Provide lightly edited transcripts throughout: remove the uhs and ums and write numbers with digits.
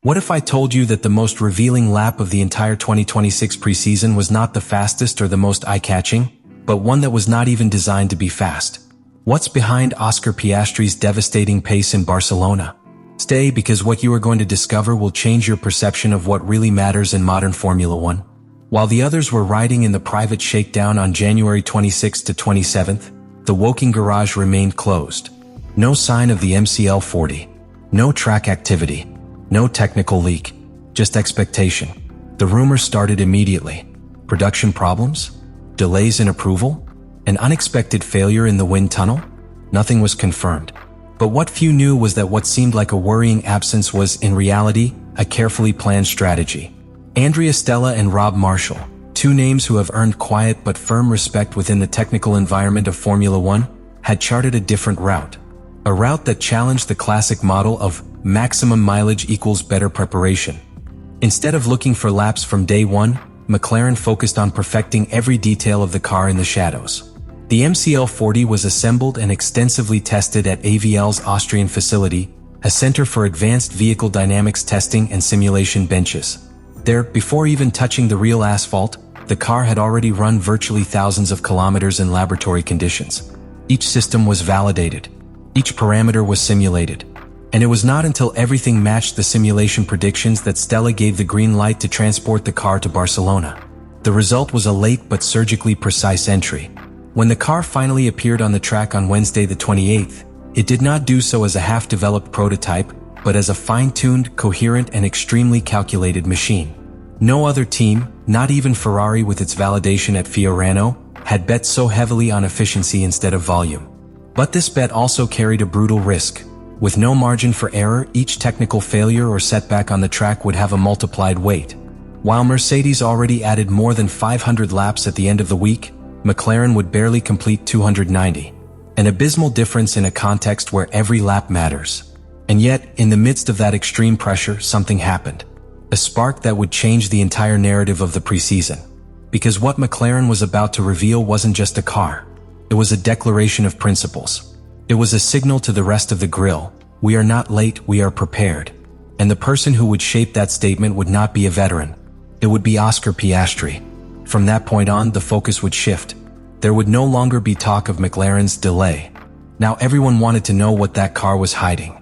What if I told you that the most revealing lap of the entire 2026 preseason was not the fastest or the most eye-catching, but one that was not even designed to be fast? What's behind Oscar Piastri's devastating pace in Barcelona? Stay, because what you are going to discover will change your perception of what really matters in modern Formula One. While the others were riding in the private shakedown on January 26th to 27th, the Woking garage remained closed. No sign of the MCL40. No track activity. No technical leak. Just expectation. The rumors started immediately. Production problems? Delays in approval? An unexpected failure in the wind tunnel? Nothing was confirmed. But what few knew was that what seemed like a worrying absence was, in reality, a carefully planned strategy. Andrea Stella and Rob Marshall, two names who have earned quiet but firm respect within the technical environment of Formula One, had charted a different route. A route that challenged the classic model of maximum mileage equals better preparation. Instead of looking for laps from day one, McLaren focused on perfecting every detail of the car in the shadows. The MCL40 was assembled and extensively tested at AVL's Austrian facility, a center for advanced vehicle dynamics testing and simulation benches. There, before even touching the real asphalt, the car had already run virtually thousands of kilometers in laboratory conditions. Each system was validated. Each parameter was simulated. And it was not until everything matched the simulation predictions that Stella gave the green light to transport the car to Barcelona. The result was a late but surgically precise entry. When the car finally appeared on the track on Wednesday the 28th, it did not do so as a half-developed prototype, but as a fine-tuned, coherent, and extremely calculated machine. No other team, not even Ferrari with its validation at Fiorano, had bet so heavily on efficiency instead of volume. But this bet also carried a brutal risk. With no margin for error, each technical failure or setback on the track would have a multiplied weight. While Mercedes already added more than 500 laps at the end of the week, McLaren would barely complete 290. An abysmal difference in a context where every lap matters. And yet, in the midst of that extreme pressure, something happened. A spark that would change the entire narrative of the preseason. Because what McLaren was about to reveal wasn't just a car. It was a declaration of principles. It was a signal to the rest of the grill: we are not late, we are prepared. And the person who would shape that statement would not be a veteran. It would be Oscar Piastri. From that point on, the focus would shift. There would no longer be talk of McLaren's delay. Now everyone wanted to know what that car was hiding.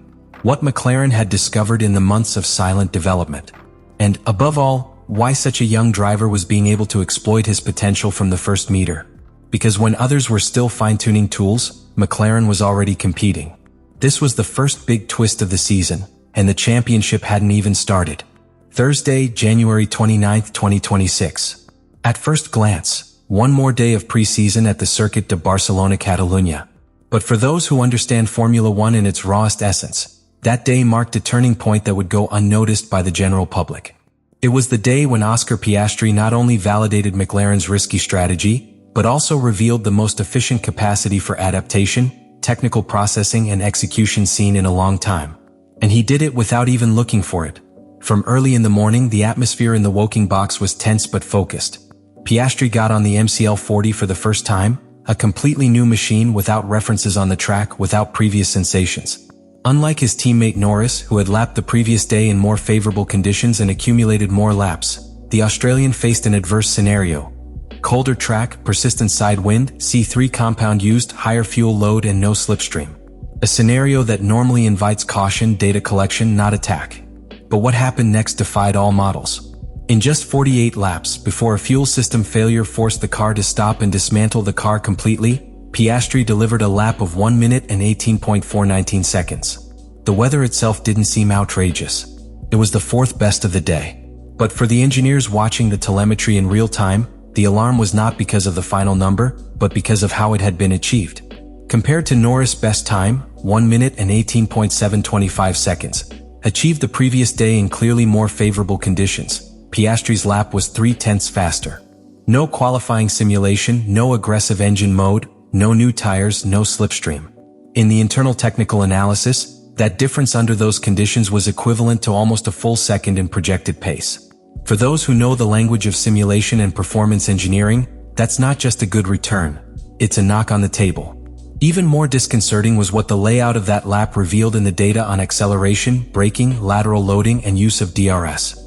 What McLaren had discovered in the months of silent development. And, above all, why such a young driver was being able to exploit his potential from the first meter. Because when others were still fine-tuning tools, McLaren was already competing. This was the first big twist of the season, and the championship hadn't even started. Thursday, January 29, 2026. At first glance, one more day of preseason at the Circuit de Barcelona, Catalunya. But for those who understand Formula One in its rawest essence, that day marked a turning point that would go unnoticed by the general public. It was the day when Oscar Piastri not only validated McLaren's risky strategy, but also revealed the most efficient capacity for adaptation, technical processing, and execution seen in a long time. And he did it without even looking for it. From early in the morning, the atmosphere in the Woking box was tense but focused. Piastri got on the MCL40 for the first time, a completely new machine without references on the track, without previous sensations. Unlike his teammate Norris, who had lapped the previous day in more favorable conditions and accumulated more laps, the Australian faced an adverse scenario. Colder track, persistent side wind, C3 compound used, higher fuel load, and no slipstream. A scenario that normally invites caution, data collection, not attack. But what happened next defied all models. In just 48 laps, before a fuel system failure forced the car to stop and dismantle the car completely, Piastri delivered a lap of 1 minute and 18.419 seconds. The weather itself didn't seem outrageous. It was the fourth best of the day. But for the engineers watching the telemetry in real time, the alarm was not because of the final number, but because of how it had been achieved. Compared to Norris' best time, 1 minute and 18.725 seconds, achieved the previous day in clearly more favorable conditions, Piastri's lap was 0.3 faster. No qualifying simulation, no aggressive engine mode, no new tires, no slipstream. In the internal technical analysis, that difference under those conditions was equivalent to almost a full second in projected pace. For those who know the language of simulation and performance engineering, that's not just a good return. It's a knock on the table. Even more disconcerting was what the layout of that lap revealed in the data on acceleration, braking, lateral loading, and use of DRS.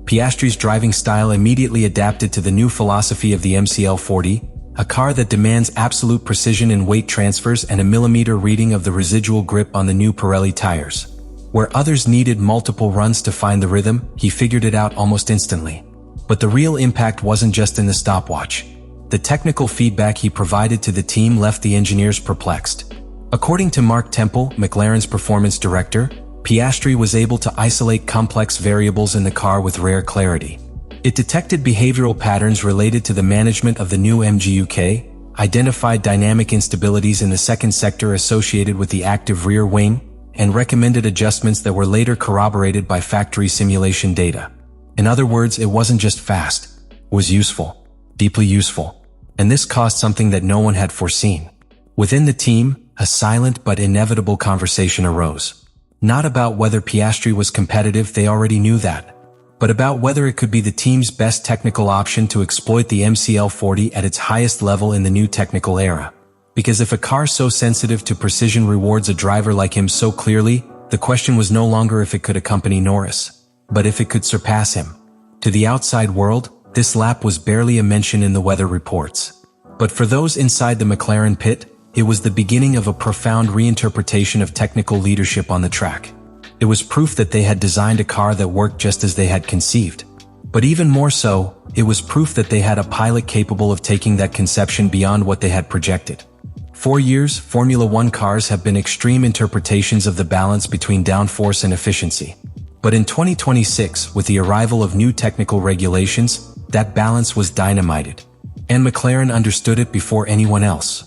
Piastri's driving style immediately adapted to the new philosophy of the MCL40, a car that demands absolute precision in weight transfers and a millimeter reading of the residual grip on the new Pirelli tires. Where others needed multiple runs to find the rhythm, he figured it out almost instantly. But the real impact wasn't just in the stopwatch. The technical feedback he provided to the team left the engineers perplexed. According to Mark Temple, McLaren's performance director, Piastri was able to isolate complex variables in the car with rare clarity. It detected behavioral patterns related to the management of the new MGU-K, identified dynamic instabilities in the second sector associated with the active rear wing, and recommended adjustments that were later corroborated by factory simulation data. In other words, it wasn't just fast, it was useful, deeply useful. And this caused something that no one had foreseen. Within the team, a silent but inevitable conversation arose. Not about whether Piastri was competitive, they already knew that, but about whether it could be the team's best technical option to exploit the MCL40 at its highest level in the new technical era. Because if a car so sensitive to precision rewards a driver like him so clearly, the question was no longer if it could accompany Norris, but if it could surpass him. To the outside world, this lap was barely a mention in the weather reports. But for those inside the McLaren pit, it was the beginning of a profound reinterpretation of technical leadership on the track. It was proof that they had designed a car that worked just as they had conceived. But even more so, it was proof that they had a pilot capable of taking that conception beyond what they had projected. For years, Formula One cars have been extreme interpretations of the balance between downforce and efficiency. But in 2026, with the arrival of new technical regulations, that balance was dynamited. And McLaren understood it before anyone else.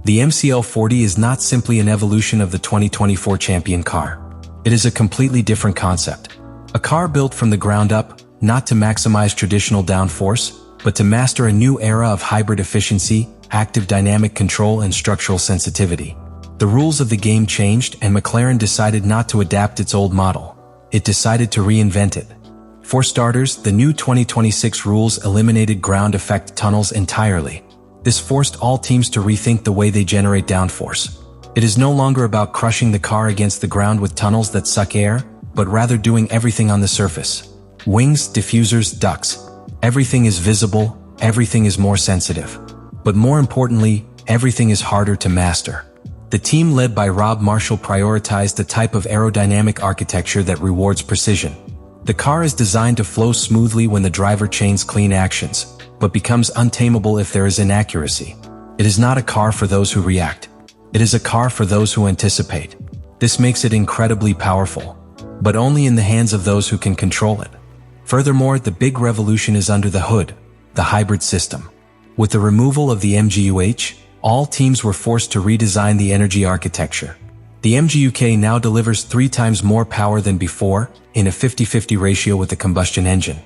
The MCL40 is not simply an evolution of the 2024 champion car. It is a completely different concept. A car built from the ground up, not to maximize traditional downforce, but to master a new era of hybrid efficiency, active dynamic control, and structural sensitivity. The rules of the game changed, and McLaren decided not to adapt its old model. It decided to reinvent it. For starters, the new 2026 rules eliminated ground effect tunnels entirely. This forced all teams to rethink the way they generate downforce. It is no longer about crushing the car against the ground with tunnels that suck air, but rather doing everything on the surface. Wings, diffusers, ducts. Everything is visible, everything is more sensitive. But more importantly, everything is harder to master. The team led by Rob Marshall prioritized a type of aerodynamic architecture that rewards precision. The car is designed to flow smoothly when the driver chains clean actions, but becomes untamable if there is inaccuracy. It is not a car for those who react. It is a car for those who anticipate. This makes it incredibly powerful, but only in the hands of those who can control it. Furthermore, the big revolution is under the hood, the hybrid system. With the removal of the MGU-H, all teams were forced to redesign the energy architecture. The MGU-K now delivers 3 times more power than before, in a 50-50 ratio with the combustion engine.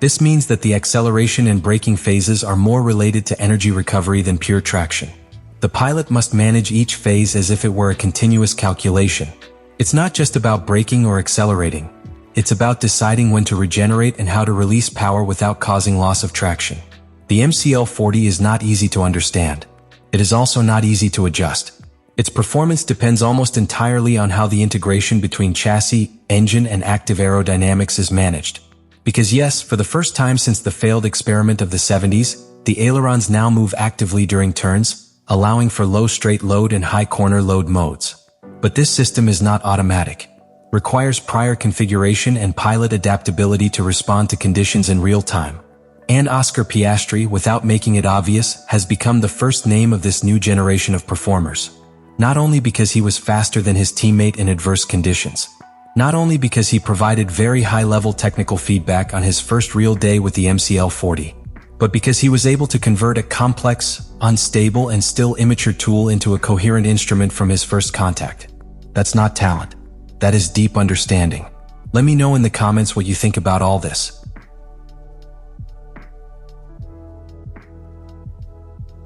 This means that the acceleration and braking phases are more related to energy recovery than pure traction. The pilot must manage each phase as if it were a continuous calculation. It's not just about braking or accelerating. It's about deciding when to regenerate and how to release power without causing loss of traction. The MCL40 is not easy to understand. It is also not easy to adjust. Its performance depends almost entirely on how the integration between chassis, engine, and active aerodynamics is managed. Because yes, for the first time since the failed experiment of the 70s, the ailerons now move actively during turns, allowing for low straight load and high corner load modes. But this system is not automatic. Requires prior configuration and pilot adaptability to respond to conditions in real time. And Oscar Piastri, without making it obvious, has become the first name of this new generation of performers. Not only because he was faster than his teammate in adverse conditions. Not only because he provided very high-level technical feedback on his first real day with the MCL40, but because he was able to convert a complex, unstable, and still immature tool into a coherent instrument from his first contact. That's not talent. That is deep understanding. Let me know in the comments what you think about all this.